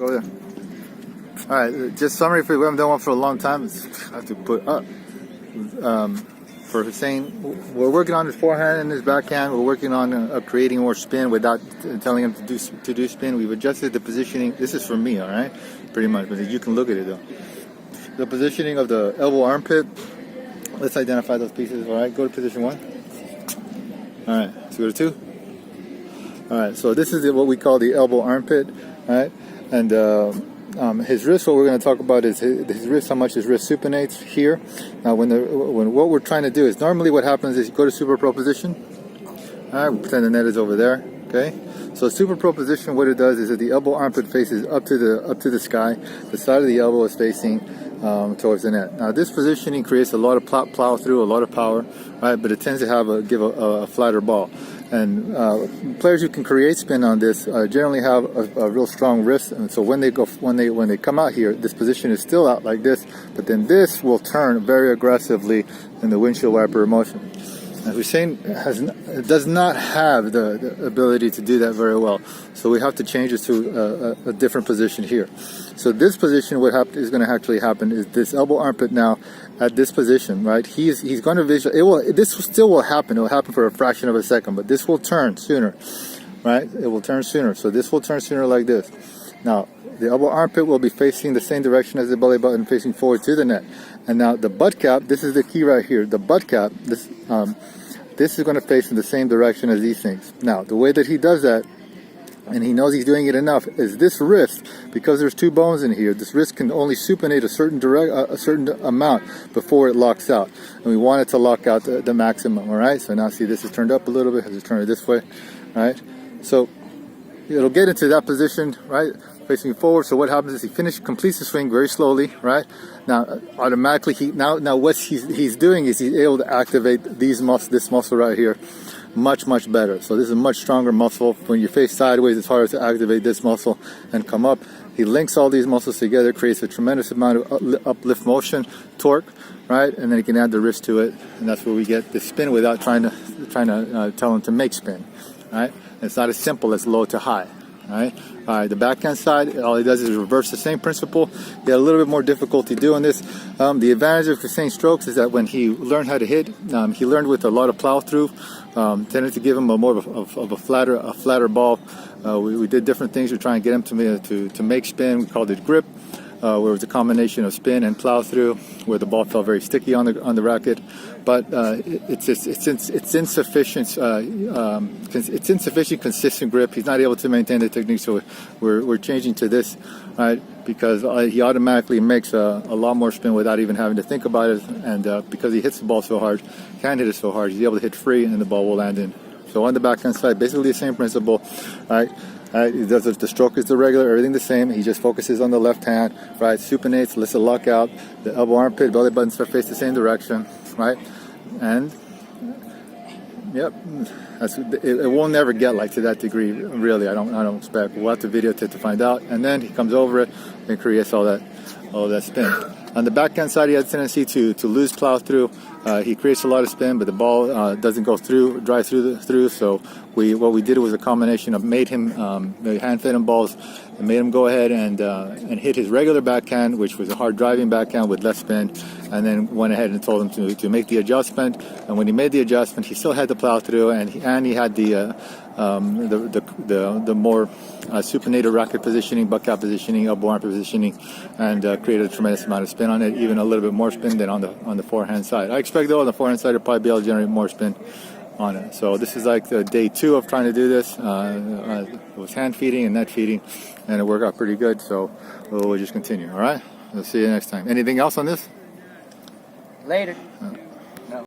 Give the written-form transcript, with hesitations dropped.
Go there. All right, just summary for we haven't done one for a long time. I have to put up. For Hussein, we're working on his forehand and his backhand. We're working on creating more spin without telling him to do spin. We've adjusted the positioning. This is for me, all right, pretty much. But you can look at it though. The positioning of the elbow armpit. Let's identify those pieces. All right, go to position 1. All right, let's go to 2. All right, so this is what we call the elbow armpit. All right, and his wrist, what we're going to talk about is his wrist, how much his wrist supinates here. Now, when what we're trying to do is, normally what happens is you go to super pro position. All right, we'll pretend the net is over there. Okay, so super pro position, what it does is that the elbow armpit faces up to the sky. The side of the elbow is facing towards the net. Now, this positioning creates a lot of plow through, a lot of power, right? But it tends to give a flatter ball. And players who can create spin on this generally have a real strong wrist, and so when they come out here, this position is still out like this, but then this will turn very aggressively in the windshield wiper motion. Now, Hussein does not have the ability to do that very well, so we have to change this to a different position here. So this position, what is going to actually happen is this elbow armpit now at this position, right? He's going to visualize. This still will happen. It will happen for a fraction of a second, but this will turn sooner, right? It will turn sooner. So this will turn sooner like this. Now, the elbow armpit will be facing the same direction as the belly button, facing forward to the net. And now the butt cap, this is the key right here. The butt cap, this is going to face in the same direction as these things. Now, the way that he does that, and he knows he's doing it enough, is this wrist, because there's 2 bones in here, this wrist can only supinate a certain amount before it locks out. And we want it to lock out the maximum, all right? So now see, this is turned up a little bit, has to turn it this way, all right? So it'll get into that position, right, facing forward. So what happens is he completes the swing very slowly, right? Now automatically now what he's doing is he's able to activate this muscle right here much better. So this is a much stronger muscle. When you face sideways, it's harder to activate this muscle and come up. He links all these muscles together, creates a tremendous amount of uplift motion, torque, right? And then he can add the wrist to it, and that's where we get the spin without trying to tell him to make spin, right? It's not as simple as low to high. All right, the backhand side, all he does is reverse the same principle. He had a little bit more difficulty doing this. The advantage of Hussein strokes is that when he learned how to hit, he learned with a lot of plow through, tended to give him more of a flatter ball. We did different things to try and get him to make spin. We called it grip, where it was a combination of spin and plow through, where the ball felt very sticky on the racket. But it's insufficient. It's insufficient consistent grip. He's not able to maintain the technique, so we're changing to this, right? Because he automatically makes a lot more spin without even having to think about it, and because he hits the ball so hard, can hit it so hard, he's able to hit free, and the ball will land in. So on the backhand side, basically the same principle, right? He does the stroke is the regular, everything the same. He just focuses on the left hand, right? Supinates, lets it lock out. The elbow armpit, belly button start face the same direction, right? And yep, it won't never get like to that degree. Really, I don't expect. We'll have to videotape to find out. And then he comes over it and creates all that spin. On the backhand side, he has a tendency to lose plow through. He creates a lot of spin, but the ball doesn't go drive through. So what we did was a combination of made him hand fed him balls, and made him go ahead and hit his regular backhand, which was a hard driving backhand with less spin, and then went ahead and told him to make the adjustment. And when he made the adjustment, he still had the plow through, and he had the more supinated racket positioning, butt cap positioning, elbow armpit positioning, and created a tremendous amount of spin on it, even a little bit more spin than on the forehand side. I expect though on the forehand side to probably be able to generate more spin on it. So this is like the day 2 of trying to do this. It was hand feeding and net feeding, and it worked out pretty good. So we'll just continue. All right, we'll see you next time. Anything else on this? Later.